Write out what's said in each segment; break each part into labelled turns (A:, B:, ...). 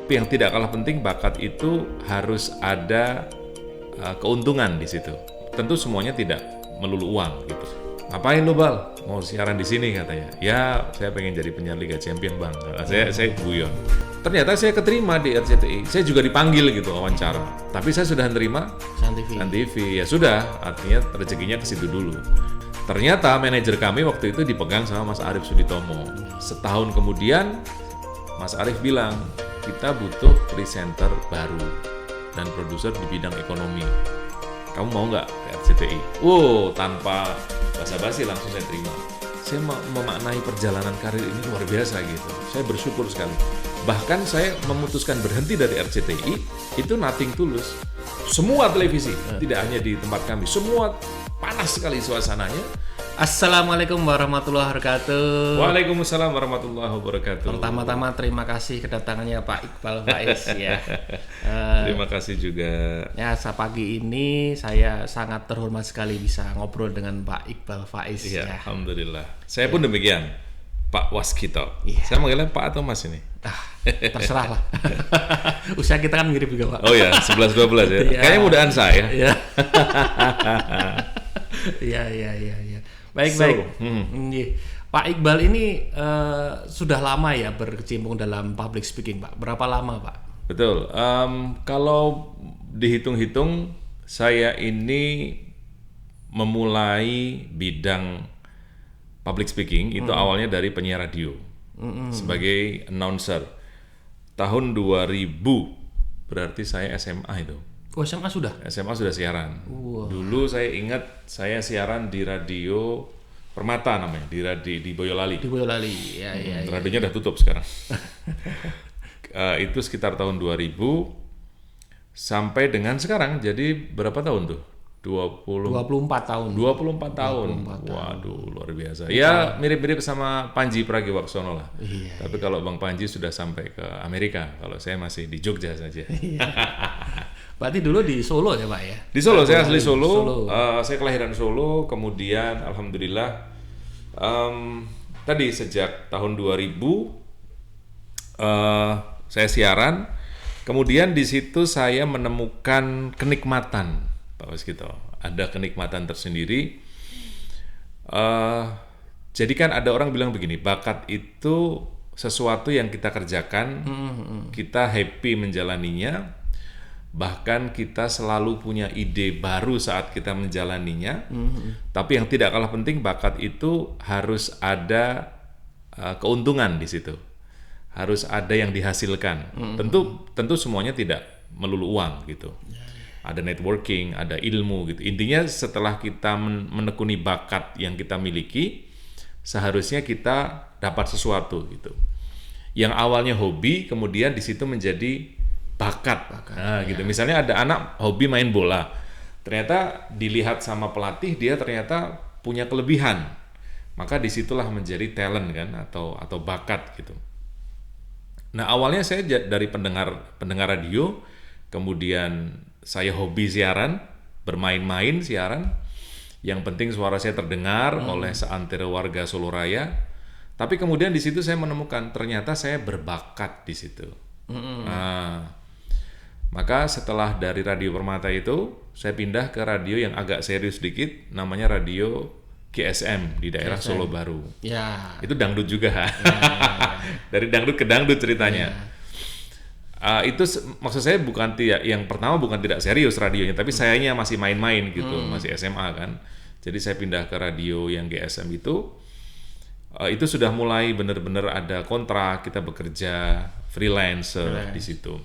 A: Tapi yang tidak kalah penting, bakat itu harus ada keuntungan di situ. Tentu semuanya tidak melulu uang gitu. Ngapain lu Bal? Mau siaran di sini katanya. Ya, saya pengen jadi penyiar Liga Champion Bang. Saya guyon. Ternyata saya keterima di RCTI. Saya juga dipanggil gitu wawancara. Tapi saya sudah menerima San TV. Ya sudah, artinya rezekinya ke situ dulu. Ternyata manajer kami waktu itu dipegang sama Mas Arief Suditomo. Setahun kemudian Mas Arief bilang, kita butuh presenter baru dan produser di bidang ekonomi. Kamu mau nggak ke RCTI? Wow, tanpa basa-basi langsung saya terima. Saya memaknai perjalanan karir ini luar biasa gitu. Saya bersyukur sekali. Bahkan saya memutuskan berhenti dari RCTI itu nothing tulus. Semua televisi, tidak hanya di tempat kami, semua panas sekali suasananya.
B: Assalamualaikum warahmatullahi wabarakatuh.
A: Waalaikumsalam warahmatullahi wabarakatuh.
B: Pertama-tama terima kasih kedatangannya Pak Iqbal Faiz ya.
A: Terima kasih juga.
B: Ya, pagi ini saya sangat terhormat sekali bisa ngobrol dengan Pak Iqbal Faiz
A: Ya,
B: ya.
A: Alhamdulillah. Saya pun demikian, Pak Waskito.
B: Iya.
A: Saya manggilnya Pak atau Mas ini?
B: Terserah lah. Usia kita kan mirip juga Pak.
A: Oh ya, 11-12 ya.
B: Iya.
A: Kayaknya mudaan saya.
B: Iya. Iya. Baik. Pak Iqbal ini sudah lama ya berkecimpung dalam public speaking, Pak. Berapa lama, Pak?
A: Betul. Kalau dihitung-hitung, saya ini memulai bidang public speaking itu awalnya dari penyiar radio sebagai announcer. Tahun 2000 berarti saya SMA itu.
B: Oh, SMA sudah?
A: SMA sudah siaran.
B: Wow.
A: Dulu saya ingat saya siaran di radio Permata namanya, di Boyolali.
B: Di Boyolali, ya.
A: Radionya udah tutup sekarang. Itu sekitar tahun 2000 sampai dengan sekarang. Jadi berapa tahun tuh?
B: 24 tahun.
A: 24 tahun. Waduh, luar biasa. Ya, mirip-mirip sama Panji Pragiwaksono lah.
B: Iya.
A: Tapi kalau Bang Panji sudah sampai ke Amerika, kalau saya masih di Jogja saja.
B: Berarti dulu di Solo ya, Pak ya?
A: Di Solo, saya asli Solo. Saya kelahiran Solo, kemudian alhamdulillah tadi sejak tahun 2000 saya siaran. Kemudian di situ saya menemukan kenikmatan, Pak Waskito. Ada kenikmatan tersendiri. Jadi kan ada orang bilang begini, bakat itu sesuatu yang kita kerjakan, kita happy menjalaninya. Bahkan kita selalu punya ide baru saat kita menjalaninya. Tapi yang tidak kalah penting, bakat itu harus ada keuntungan di situ. Harus ada yang dihasilkan. Tentu semuanya tidak melulu uang gitu. Ada networking, ada ilmu gitu. Intinya setelah kita menekuni bakat yang kita miliki, seharusnya kita dapat sesuatu gitu. Yang awalnya hobi, kemudian di situ menjadi bakat. Nah, gitu. Misalnya ada anak hobi main bola. Ternyata dilihat sama pelatih dia ternyata punya kelebihan. Maka disitulah menjadi talent kan atau bakat gitu. Nah, awalnya saya dari pendengar radio, kemudian saya hobi siaran, bermain-main siaran. Yang penting suara saya terdengar oleh seantero warga Solo Raya. Tapi kemudian di situ saya menemukan ternyata saya berbakat di situ. Nah, maka setelah dari Radio Permata itu, saya pindah ke radio yang agak serius sedikit, namanya Radio GSM di daerah Solo Baru.
B: Ya.
A: Itu dangdut juga. Dari dangdut ke dangdut ceritanya. Itu maksud saya bukan yang pertama bukan tidak serius radionya, tapi sayanya masih main-main gitu, masih SMA kan. Jadi saya pindah ke radio yang GSM itu sudah mulai benar-benar ada kontrak, kita bekerja freelancer di situ.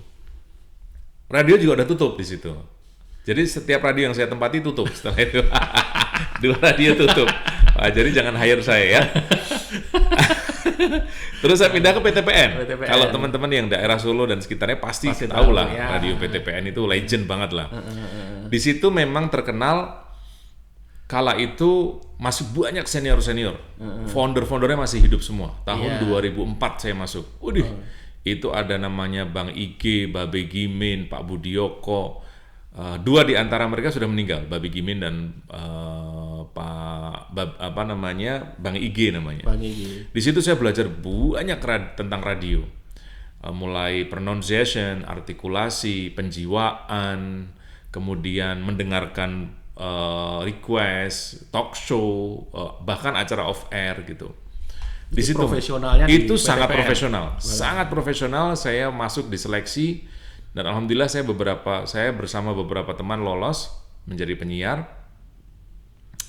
A: Radio juga udah tutup di situ. Jadi setiap radio yang saya tempati tutup setelah itu. Dulu radio tutup. Jadi jangan hire saya ya. Terus saya pindah ke PTPN. Kalau teman-teman yang daerah Solo dan sekitarnya pasti tahu lah ya. Radio PTPN itu legend banget lah. Di situ memang terkenal kala itu masih banyak senior-senior. Founder-foundernya masih hidup semua. Tahun 2004 saya masuk. Itu ada namanya Bang Ige, Babe Gimin, Pak Budioko. Dua di antara mereka sudah meninggal, Babe Gimin dan Bang Ige namanya.
B: Bang Ige.
A: Di situ saya belajar banyak tentang radio. mulai pronunciation, artikulasi, penjiwaan, kemudian mendengarkan request, talk show, bahkan acara off air gitu. Di situ
B: profesionalnya
A: itu
B: di
A: sangat
B: PTPN.
A: profesional, sangat profesional. Saya masuk di seleksi dan alhamdulillah saya bersama beberapa teman lolos menjadi penyiar.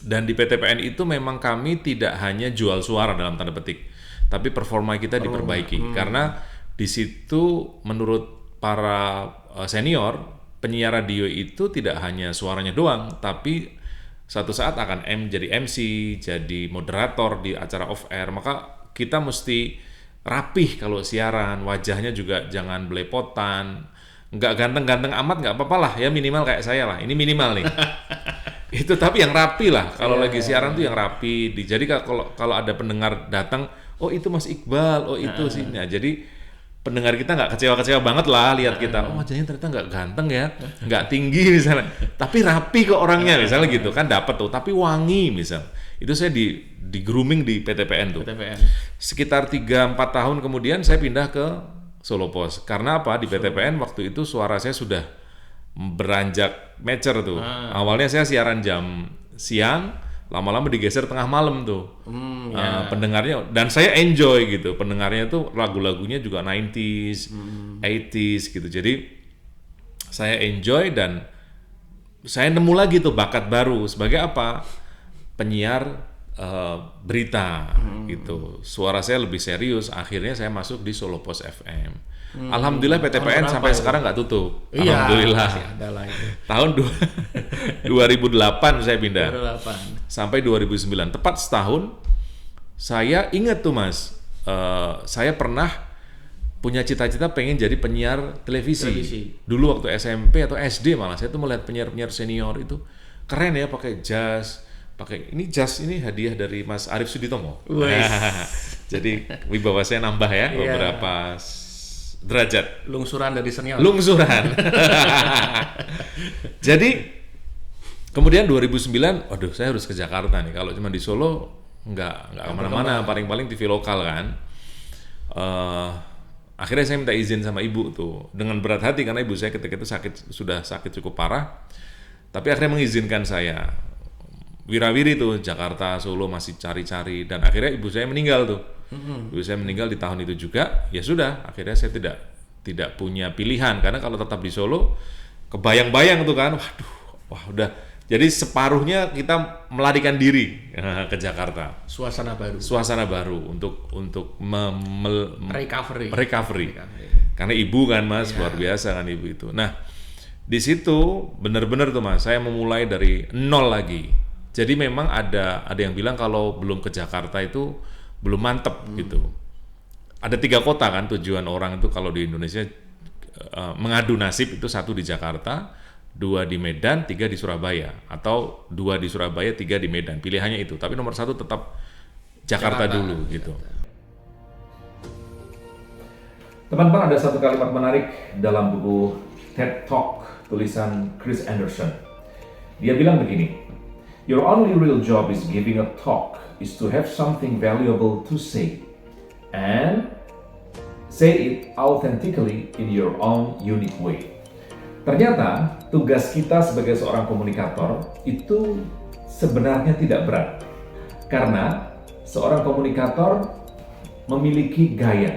A: Dan di PTPN itu memang kami tidak hanya jual suara dalam tanda petik, tapi performa kita diperbaiki karena di situ menurut para senior penyiar radio itu tidak hanya suaranya doang, tapi satu saat akan jadi MC, jadi moderator di acara off air. Maka kita mesti rapih kalau siaran, wajahnya juga jangan belepotan, nggak ganteng-ganteng amat nggak apa-apa lah ya, minimal kayak saya lah, ini minimal nih. Itu tapi yang rapi lah kalau lagi siaran tuh yang rapi. Jadi kalau ada pendengar datang, oh itu Mas Iqbal, oh itu sih. Nah, jadi pendengar kita nggak kecewa-kecewa banget lah lihat kita, oh wajahnya ternyata nggak ganteng ya, nggak tinggi misalnya, tapi rapi kok orangnya misalnya gitu kan, dapat tuh, tapi wangi misal. Itu saya di grooming di PTPN tuh.
B: PTPN.
A: Sekitar 3-4 tahun kemudian saya pindah ke Solo Pos. Karena apa? Di PTPN waktu itu suara saya sudah beranjak mature tuh. Awalnya saya siaran jam siang, lama-lama digeser tengah malam tuh. Pendengarnya, dan saya enjoy gitu. Pendengarnya tuh lagu-lagunya juga 90s, 80s gitu. Jadi saya enjoy dan saya nemu lagi tuh bakat baru sebagai apa? Penyiar berita gitu. Suara saya lebih serius. Akhirnya saya masuk di Solo Pos FM. Alhamdulillah PTPN sampai sekarang nggak tutup.
B: Iya,
A: Alhamdulillah.
B: masih ada lah itu.
A: Tahun 2008 saya pindah.
B: 2008.
A: Sampai 2009, tepat setahun. Saya ingat tuh Mas, saya pernah punya cita-cita pengen jadi penyiar televisi. Dulu waktu SMP atau SD malah saya tuh melihat penyiar-penyiar senior itu keren ya, pakai jas, ini hadiah dari Mas Arief Suditomo. Jadi wibawa saya nambah ya beberapa derajat.
B: Lungsuran dari senior.
A: Lungsuran. Jadi kemudian 2009, waduh saya harus ke Jakarta nih. Kalau cuma di Solo nggak kemana-mana, paling-paling TV lokal kan. Akhirnya saya minta izin sama ibu tuh dengan berat hati karena ibu saya ketika itu sudah sakit cukup parah. Tapi akhirnya mengizinkan saya. Wirawiri tuh Jakarta, Solo masih cari-cari dan akhirnya ibu saya meninggal tuh. Ibu saya meninggal di tahun itu juga. Ya sudah, akhirnya saya tidak punya pilihan karena kalau tetap di Solo kebayang-bayang tuh kan, wah udah. Jadi separuhnya kita melarikan diri ke Jakarta. Suasana baru untuk recovery. Karena ibu kan Mas, luar biasa kan ibu itu. Nah, di situ benar-benar tuh Mas, saya memulai dari nol lagi. Jadi memang ada yang bilang kalau belum ke Jakarta itu belum mantep gitu. Ada 3 kota kan tujuan orang itu kalau di Indonesia mengadu nasib itu 1 di Jakarta, 2 di Medan, 3 di Surabaya, atau 2 di Surabaya, 3 di Medan. Pilihannya itu. Tapi nomor 1 tetap Jakarta dulu gitu. Teman-teman, ada satu kalimat menarik dalam buku TED Talk tulisan Chris Anderson. Dia bilang begini. Your only real job is giving a talk is to have something valuable to say and say it authentically in your own unique way. Ternyata tugas kita sebagai seorang komunikator itu sebenarnya tidak berat karena seorang komunikator memiliki gaya,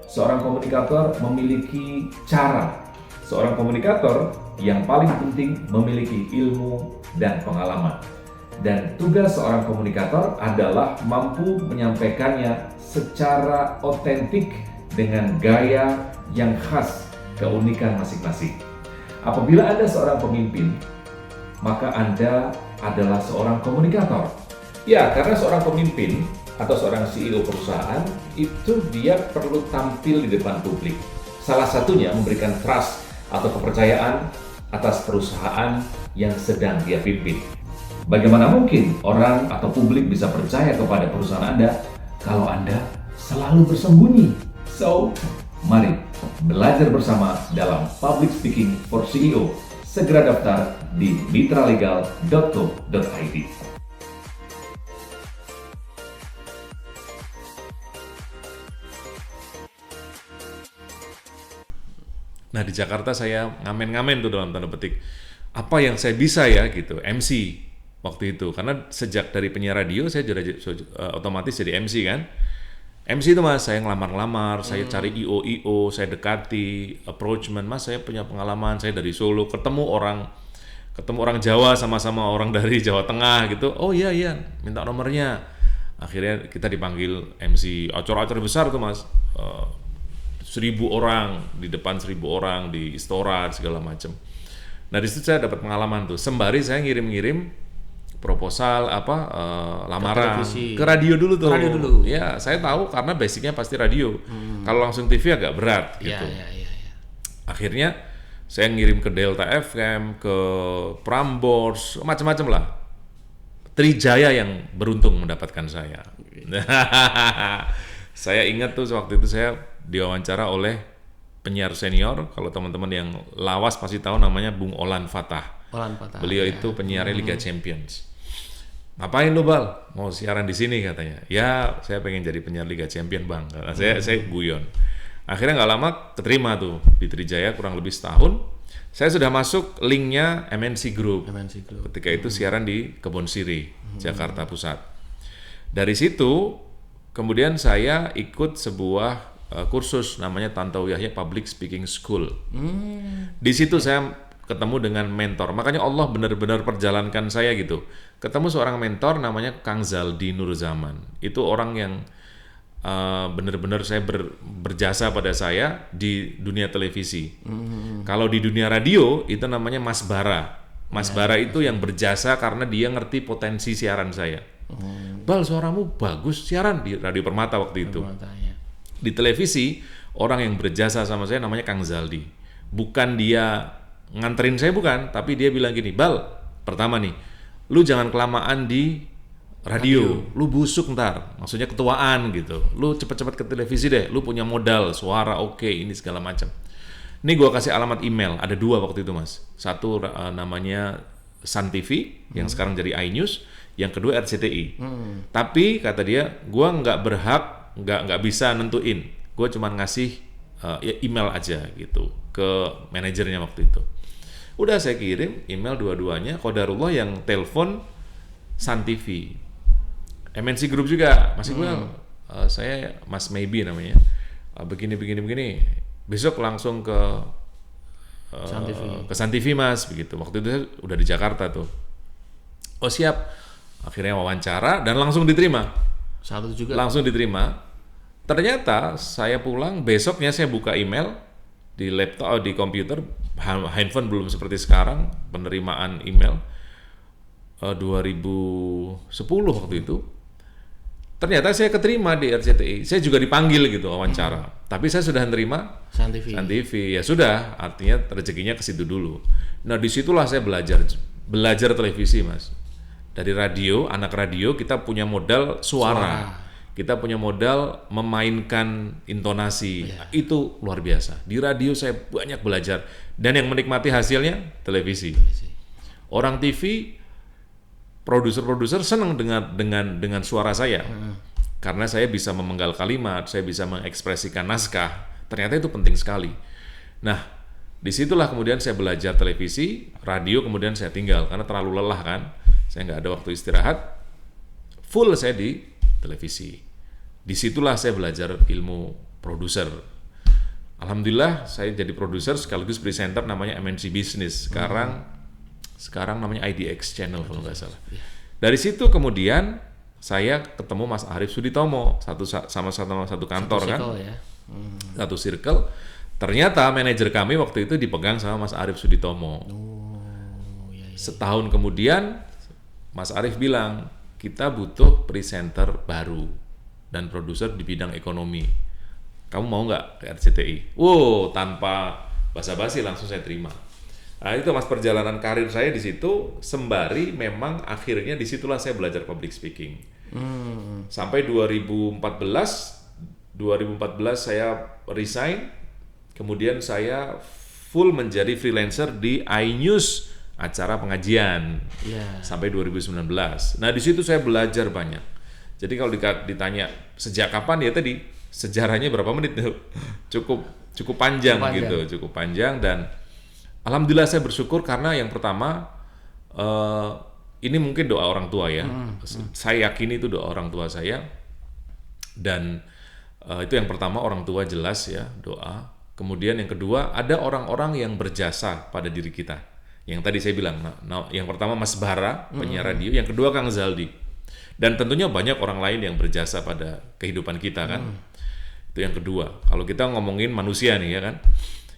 A: seorang komunikator memiliki cara, seorang komunikator yang paling penting memiliki ilmu dan pengalaman. Dan tugas seorang komunikator adalah mampu menyampaikannya secara otentik dengan gaya yang khas keunikan masing-masing. Apabila Anda seorang pemimpin, maka Anda adalah seorang komunikator. Ya, karena seorang pemimpin atau seorang CEO perusahaan itu dia perlu tampil di depan publik. Salah satunya memberikan trust atau kepercayaan atas perusahaan yang sedang dia pimpin. Bagaimana mungkin orang atau publik bisa percaya kepada perusahaan Anda kalau Anda selalu bersembunyi? So, mari belajar bersama dalam Public Speaking for CEO. Segera daftar di mitralegal.co.id. Nah di Jakarta saya ngamen-ngamen tuh dalam tanda petik apa yang saya bisa ya gitu, MC waktu itu. Karena sejak dari penyiar radio saya otomatis jadi MC kan. MC itu Mas, saya ngelamar-ngelamar, saya cari IO, saya dekati, approachment, Mas saya punya pengalaman, saya dari Solo, ketemu orang Jawa sama-sama orang dari Jawa Tengah gitu. Oh iya, minta nomornya. Akhirnya kita dipanggil MC acara-acara besar tuh Mas. 1.000 orang, di depan 1.000 orang, di Istora, segala macam. Nah di situ saya dapat pengalaman tuh, sembari saya ngirim-ngirim proposal lamaran ke radio dulu tuh.
B: Radio dulu.
A: Ya, saya tahu karena basicnya pasti radio. Kalau langsung TV agak berat gitu.
B: Ya.
A: Akhirnya saya ngirim ke Delta FM, ke Prambors, macam-macam lah. Trijaya yang beruntung mendapatkan saya. Saya ingat tuh waktu itu saya diwawancara oleh penyiar senior, kalau teman-teman yang lawas pasti tahu namanya Bung Olan Fatah. Beliau itu penyiar Liga Champions. Ngapain lu Bal? Mau siaran di sini katanya. Ya, saya pengen jadi penyiar Liga Champion Bang. Saya guyon. Akhirnya nggak lama keterima tuh di Trijaya kurang lebih setahun. Saya sudah masuk linknya MNC Group. Ketika itu siaran di Kebon Siri, Jakarta Pusat. Dari situ kemudian saya ikut sebuah kursus namanya Tantowi Yahya Public Speaking School. Di situ saya ketemu dengan mentor. Makanya Allah benar-benar perjalankan saya gitu. Ketemu seorang mentor namanya Kang Zaldi Nurzaman. Itu orang yang benar-benar saya berjasa pada saya di dunia televisi. Kalau di dunia radio itu namanya Mas Bara. Mas Bara itu yang berjasa karena dia ngerti potensi siaran saya. Bal, suaramu bagus siaran di Radio Permata waktu itu. Di televisi, orang yang berjasa sama saya namanya Kang Zaldi. Bukan dia nganterin saya, bukan, tapi dia bilang gini, Bal, pertama nih, lu jangan kelamaan di radio, lu busuk ntar, maksudnya ketuaan gitu. Lu cepet-cepet ke televisi deh, lu punya modal, suara oke, ini segala macam. Ini gua kasih alamat email, ada 2 waktu itu Mas. Satu namanya Sun TV, yang sekarang jadi iNews, yang kedua RCTI. Tapi kata dia, gua nggak berhak, nggak bisa nentuin. Gue cuma ngasih email aja gitu ke manajernya waktu itu. Udah saya kirim email dua-duanya. Qadarullah yang telepon Sun TV, MNC Group juga. Masih gue, saya Mas Maybe namanya. Begini. Besok langsung ke Sun TV Mas, begitu. Waktu itu saya udah di Jakarta tuh. Oh siap. Akhirnya wawancara dan langsung diterima. Langsung diterima. Ternyata saya pulang, besoknya saya buka email di laptop, di komputer, handphone belum seperti sekarang, penerimaan email 2010 waktu itu. Ternyata saya keterima di RCTI, saya juga dipanggil gitu wawancara. Tapi saya sudah menerima Sun TV. Ya sudah, artinya rezekinya ke situ dulu. Nah disitulah saya belajar televisi Mas. Dari radio, anak radio kita punya modal suara. Kita punya modal memainkan intonasi. Itu luar biasa. Di radio saya banyak belajar dan yang menikmati hasilnya televisi. Orang TV, produser senang dengan suara saya. Karena saya bisa memenggal kalimat, saya bisa mengekspresikan naskah. Ternyata itu penting sekali. Nah, disitulah kemudian saya belajar televisi, radio kemudian saya tinggal karena terlalu lelah kan. Saya nggak ada waktu istirahat. Full saya di televisi. Disitulah saya belajar ilmu produser. Alhamdulillah saya jadi produser sekaligus presenter namanya MNC Business. Sekarang namanya IDX Channel kalau nggak salah. Dari situ kemudian saya ketemu Mas Arief Suditomo, satu kantor kan, satu circle. Ternyata manajer kami waktu itu dipegang sama Mas Arief Suditomo. Setahun kemudian Mas Arief bilang kita butuh presenter baru dan produser di bidang ekonomi. Kamu mau nggak ke RCTI? Wow, tanpa basa-basi langsung saya terima. Nah itu Mas perjalanan karir saya di situ, sembari memang akhirnya disitulah saya belajar public speaking. Sampai 2014 saya resign, kemudian saya full menjadi freelancer di iNews, acara pengajian, sampai 2019. Nah di situ saya belajar banyak. Jadi kalau ditanya sejak kapan, ya tadi sejarahnya berapa menit tuh? Cukup panjang gitu, cukup panjang. Dan alhamdulillah saya bersyukur karena yang pertama ini mungkin doa orang tua ya. Saya yakini itu doa orang tua saya. Dan itu yang pertama, orang tua jelas ya, doa. Kemudian yang kedua, ada orang-orang yang berjasa pada diri kita. Yang tadi saya bilang, yang pertama Mas Bara, penyiar radio, yang kedua Kang Zaldi. Dan tentunya banyak orang lain yang berjasa pada kehidupan kita kan. Itu yang kedua. Kalau kita ngomongin manusia nih ya kan.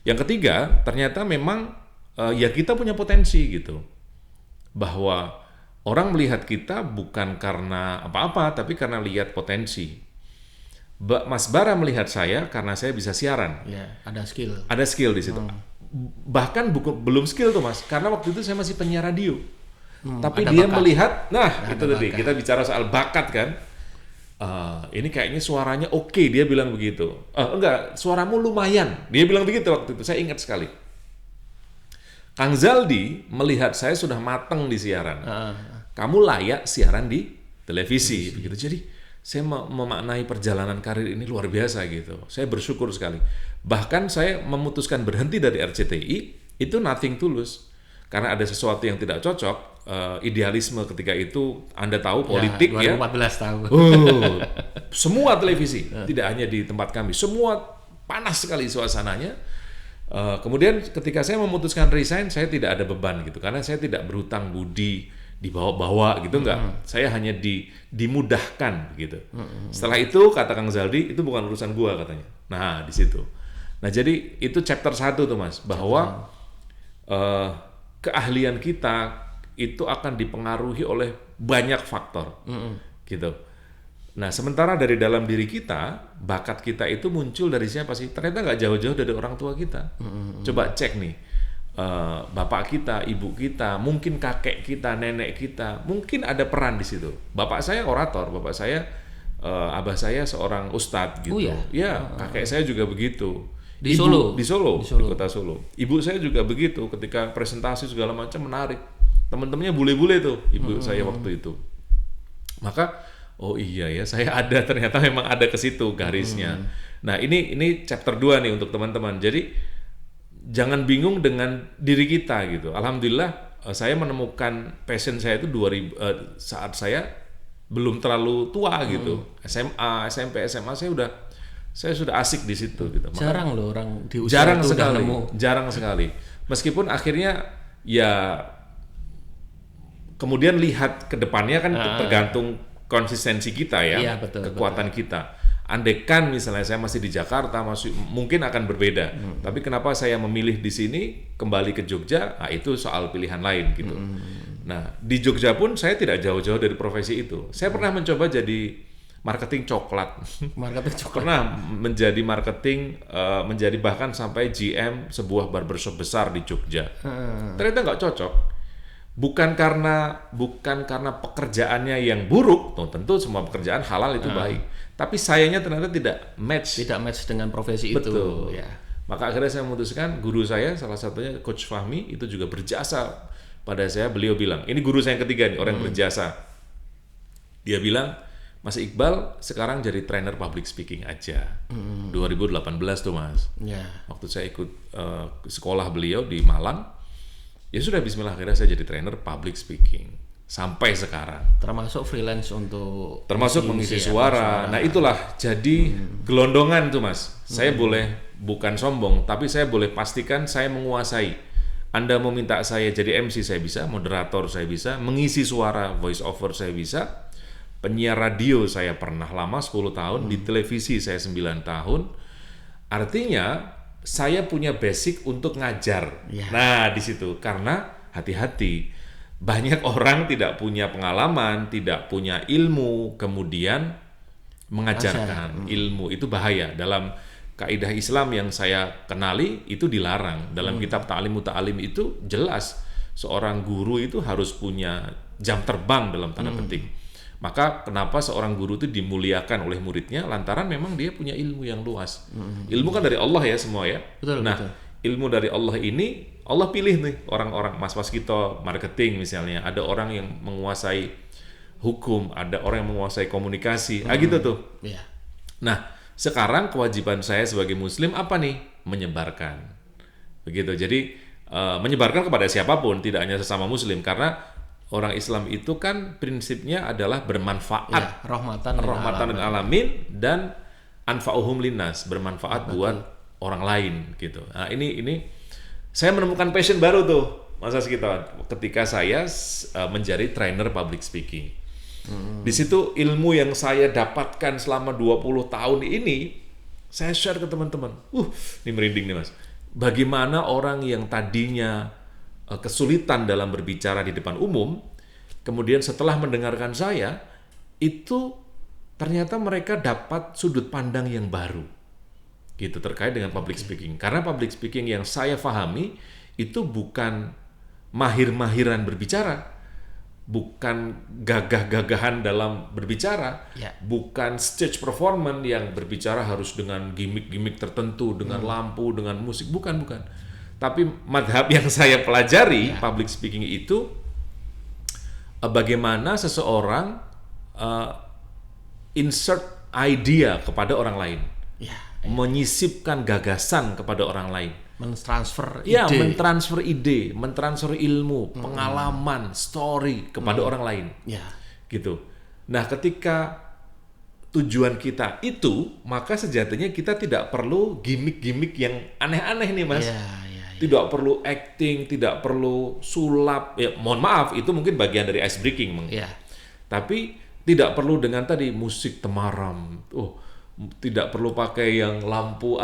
A: Yang ketiga, ternyata memang ya kita punya potensi gitu. Bahwa orang melihat kita bukan karena apa-apa, tapi karena lihat potensi. Mas Bara melihat saya karena saya bisa siaran.
B: Ya, ada skill.
A: Ada skill di situ. Bahkan belum skill tuh Mas, karena waktu itu saya masih penyiar radio. Tapi dia bakat. Melihat, itu tadi kita bicara soal bakat kan. Ini kayaknya suaranya oke, dia bilang begitu. Enggak, suaramu lumayan. Dia bilang begitu waktu itu, saya ingat sekali. Kang Zaldi melihat saya sudah mateng di siaran. Kamu layak siaran di televisi. Begitu. Jadi saya memaknai perjalanan karir ini luar biasa gitu. Saya bersyukur sekali. Bahkan saya memutuskan berhenti dari RCTI itu nothing tulus. Karena ada sesuatu yang tidak cocok, idealisme ketika itu, Anda tahu politik ya.
B: 2014 tahun.
A: Semua televisi, tidak hanya di tempat kami, semua panas sekali suasananya. Kemudian ketika saya memutuskan resign, saya tidak ada beban gitu. Karena saya tidak berhutang budi, dibawa-bawa gitu enggak. Saya hanya dimudahkan gitu. Setelah itu kata Kang Zaldi, itu bukan urusan gua katanya. Nah, di situ. Nah, jadi itu chapter 1 tuh Mas, bahwa keahlian kita itu akan dipengaruhi oleh banyak faktor. Gitu. Nah, sementara dari dalam diri kita, bakat kita itu muncul dari siapa sih? Ternyata nggak jauh-jauh dari orang tua kita. Coba cek nih. Bapak kita, ibu kita, mungkin kakek kita, nenek kita, mungkin ada peran di situ. Bapak saya orator, bapak saya, abah saya seorang ustadz gitu. Ya, kakek saya juga begitu.
B: Di Solo,
A: di kota Solo. Ibu saya juga begitu. Ketika presentasi segala macam menarik. Teman-temannya bule-bule tuh, ibu saya waktu itu. Maka, oh iya ya, saya ada ternyata memang ada ke situ garisnya. Nah, ini chapter 2 nih untuk teman-teman. Jadi jangan bingung dengan diri kita gitu. Alhamdulillah saya menemukan passion saya itu saat saya belum terlalu tua gitu. SMA, SMP, SMA saya sudah asik di situ gitu.
B: Jarang loh orang di usia itu udah nemu.
A: Jarang sekali. Meskipun akhirnya ya kemudian lihat ke depannya kan tergantung konsistensi kita ya.
B: Iya, betul,
A: kekuatan kita. Andaikan misalnya saya masih di Jakarta, mungkin akan berbeda. Tapi kenapa saya memilih di sini, kembali ke Jogja, itu soal pilihan lain gitu. Nah, di Jogja pun saya tidak jauh-jauh dari profesi itu. Saya pernah mencoba jadi marketing coklat. Pernah menjadi menjadi bahkan sampai GM sebuah barbershop besar di Jogja. Ternyata nggak cocok. Bukan karena pekerjaannya yang buruk, tentu semua pekerjaan halal itu baik. Tapi sayangnya ternyata tidak match
B: dengan profesi itu.
A: Betul. Ya. Maka akhirnya saya memutuskan, guru saya salah satunya Coach Fahmi itu juga berjasa pada saya. Beliau bilang, ini guru saya yang ketiga nih, orang yang berjasa. Dia bilang, Mas Iqbal sekarang jadi trainer public speaking aja. 2018 tuh Mas. Waktu saya ikut sekolah beliau di Malang, ya sudah bismillah akhirnya saya jadi trainer public speaking. Sampai sekarang.
B: Termasuk freelance untuk
A: mengisi suara. Nah itulah jadi gelondongan tuh Mas. Saya boleh bukan sombong, tapi saya boleh pastikan saya menguasai. Anda mau minta saya jadi MC saya bisa, moderator saya bisa, mengisi suara voice over saya bisa, penyiar radio saya pernah lama 10 tahun, di televisi saya 9 tahun. Artinya saya punya basic untuk ngajar. Nah di situ karena hati-hati. Banyak orang tidak punya pengalaman, tidak punya ilmu, kemudian mengajarkan ilmu. Itu bahaya. Dalam kaidah Islam yang saya kenali, itu dilarang. Dalam kitab Ta'lim Muta'alim itu jelas, seorang guru itu harus punya jam terbang dalam tanda petik. Maka kenapa seorang guru itu dimuliakan oleh muridnya? Lantaran memang dia punya ilmu yang luas. Ilmu kan dari Allah ya semua ya.
B: Betul.
A: Ilmu dari Allah ini, Allah pilih nih orang-orang, Mas Waskito marketing misalnya, ada orang yang menguasai hukum, ada orang yang menguasai komunikasi, gitu tuh. Nah, Sekarang kewajiban saya sebagai Muslim apa nih? Menyebarkan. Begitu. Jadi menyebarkan kepada siapapun, tidak hanya sesama Muslim, karena orang Islam itu kan prinsipnya adalah bermanfaat,
B: Ya, rahmatan
A: lil alamin, dan anfa'uhum linnas, bermanfaat buat orang lain gitu. Nah, ini saya menemukan passion baru tuh, Mas Askita, ketika saya menjadi trainer public speaking. Di situ ilmu yang saya dapatkan selama 20 tahun ini saya share ke teman-teman. Ini merinding nih, Mas. Bagaimana orang yang tadinya kesulitan dalam berbicara di depan umum, kemudian setelah mendengarkan saya, itu ternyata mereka dapat sudut pandang yang baru gitu terkait dengan public speaking. Karena public speaking yang saya pahami itu bukan mahir-mahiran berbicara, bukan gagah-gagahan dalam berbicara, bukan stage performance yang berbicara harus dengan gimmick-gimmick tertentu, dengan lampu, dengan musik, bukan. Tapi madhab yang saya pelajari, public speaking itu bagaimana seseorang insert idea kepada orang lain, menyisipkan gagasan kepada orang lain,
B: mentransfer
A: ide, mentransfer ilmu, pengalaman, story kepada orang lain, gitu. Nah, ketika tujuan kita itu, maka sejatinya kita tidak perlu gimmick-gimmick yang aneh-aneh nih, Mas. Tidak perlu acting, tidak perlu sulap. Ya, mohon maaf, itu mungkin bagian dari ice breaking, tapi tidak perlu dengan tadi musik temaram. Tidak perlu pakai yang lampu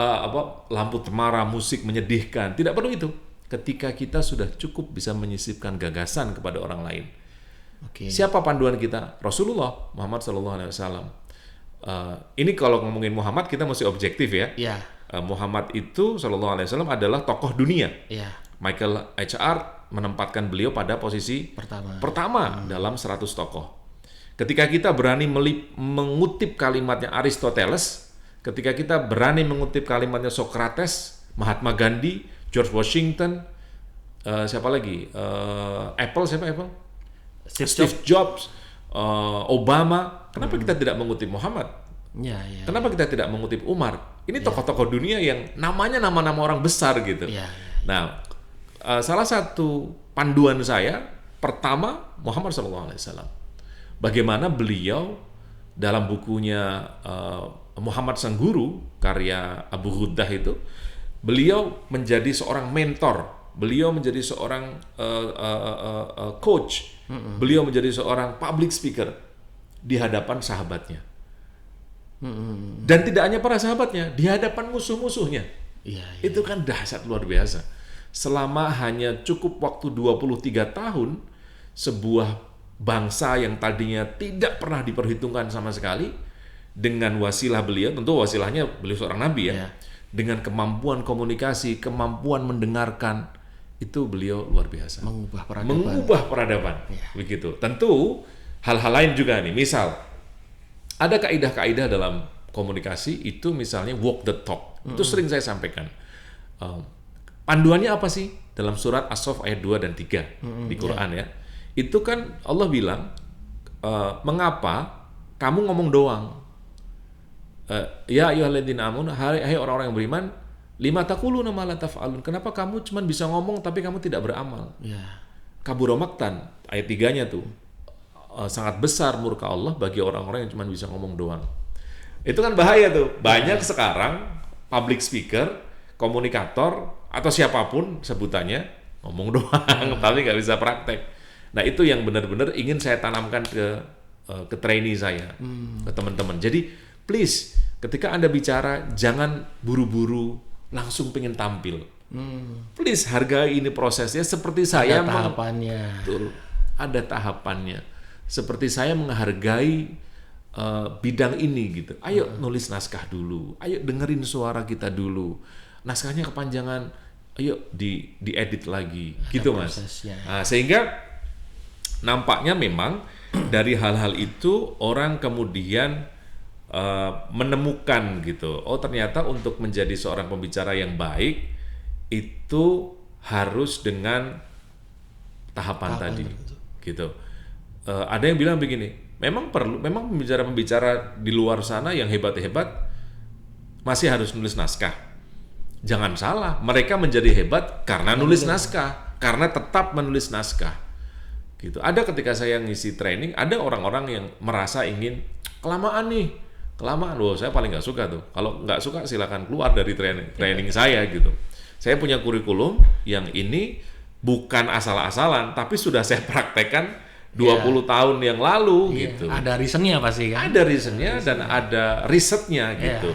A: temaram, musik menyedihkan. Tidak perlu itu. Ketika kita sudah cukup bisa menyisipkan gagasan kepada orang lain. Siapa panduan kita? Rasulullah Muhammad SAW. Ini kalau ngomongin Muhammad kita mesti objektif ya. Muhammad itu SAW adalah tokoh dunia. Michael H.R. menempatkan beliau pada posisi pertama dalam 100 tokoh. Ketika kita berani mengutip kalimatnya Aristoteles, ketika kita berani mengutip kalimatnya Socrates, Mahatma Gandhi, George Washington, siapa lagi? Apple? Steve Jobs, Obama. Kenapa kita tidak mengutip Muhammad? Kenapa kita tidak mengutip Umar? Ini tokoh-tokoh dunia yang namanya nama-nama orang besar gitu. Nah, salah satu panduan saya pertama Muhammad SAW. Bagaimana beliau dalam bukunya Muhammad Sang Guru, karya Abu Ghuddah itu, beliau menjadi seorang mentor, beliau menjadi seorang coach, beliau menjadi seorang public speaker di hadapan sahabatnya. Dan tidak hanya para sahabatnya, di hadapan musuh-musuhnya. Itu kan dahsyat luar biasa. Selama hanya cukup waktu 23 tahun, sebuah bangsa yang tadinya tidak pernah diperhitungkan sama sekali, dengan wasilah beliau, tentu wasilahnya beliau seorang nabi dengan kemampuan komunikasi, kemampuan mendengarkan, itu beliau luar biasa. Mengubah peradaban. Begitu. Tentu hal-hal lain juga nih, misal ada kaidah-kaidah dalam komunikasi itu, misalnya walk the talk. Itu sering saya sampaikan. Panduannya apa sih? Dalam surat As-Saff ayat 2 dan 3 di Quran ya. Itu kan Allah bilang, mengapa kamu ngomong doang? Ya ayyuhalladzina amanu, hai orang-orang yang beriman, lima taquluna ma la taf'alun. Kenapa kamu cuma bisa ngomong tapi kamu tidak beramal? Kabura maqtan, ayat 3-nya tuh. Sangat besar murka Allah bagi orang-orang yang cuma bisa ngomong doang. Itu kan bahaya tuh. Banyak sekarang public speaker, komunikator, atau siapapun sebutannya, ngomong doang tapi nggak bisa praktek. Nah, itu yang benar-benar ingin saya tanamkan ke trainee saya, ke teman-teman. Jadi, please, ketika Anda bicara, jangan buru-buru langsung pengen tampil. Please, hargai ini prosesnya seperti saya.
B: Ada tahapannya.
A: Betul, ada tahapannya. Seperti saya menghargai bidang ini gitu. Ayo nulis naskah dulu. Ayo dengerin suara kita dulu. Naskahnya kepanjangan, ayo diedit lagi. Ada gitu, Mas. Nah, sehingga nampaknya memang dari hal-hal itu orang kemudian menemukan gitu. Oh, ternyata untuk menjadi seorang pembicara yang baik itu harus dengan tahapan tadi, gitu. Ada yang bilang begini, memang pembicara-pembicara di luar sana yang hebat-hebat masih harus nulis naskah. Jangan salah, mereka menjadi hebat karena nulis naskah, karena tetap menulis naskah. Gitu. Ada ketika saya ngisi training, ada orang-orang yang merasa ingin kelamaan nih, kelamaan. Loh, saya paling nggak suka tuh. Kalau nggak suka silakan keluar dari training saya gitu. Saya punya kurikulum yang ini bukan asal-asalan, tapi sudah saya praktekkan 20 tahun yang lalu gitu.
B: Ada reasonnya pasti kan?
A: Ada reasonnya dan ada risetnya gitu.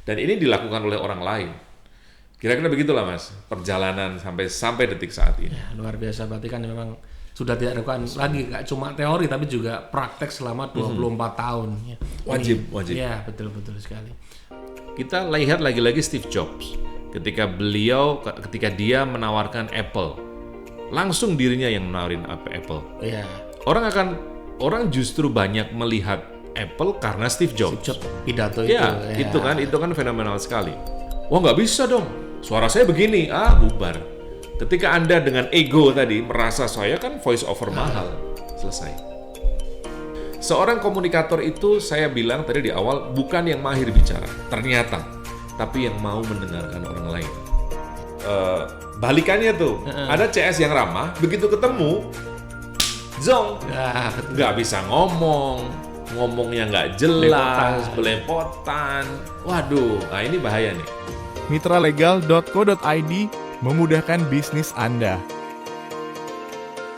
A: Dan ini dilakukan oleh orang lain. Kira-kira begitulah Mas, perjalanan sampai detik saat ini.
B: Ya, luar biasa, berarti kan memang sudah tidak lakukan lagi, nggak cuma teori tapi juga praktek selama 24 tahun. Ya.
A: Wajib.
B: Ya, betul sekali.
A: Kita lihat lagi-lagi Steve Jobs. Ketika dia menawarkan Apple, langsung dirinya yang menawarin Apple.
B: Iya.
A: Orang justru banyak melihat Apple karena Steve Jobs.
B: Pidato
A: itu kan fenomenal sekali. Wah, nggak bisa dong, suara saya begini, bubar. Ketika Anda dengan ego tadi merasa saya kan voice over mahal, selesai. Seorang komunikator itu saya bilang tadi di awal bukan yang mahir bicara, ternyata, tapi yang mau mendengarkan orang lain. Balikannya tuh, ada CS yang ramah, begitu ketemu, zong, nggak bisa ngomongnya nggak jelas, belepotan. Waduh, nah ini bahaya nih.
C: mitralegal.co.id memudahkan bisnis Anda.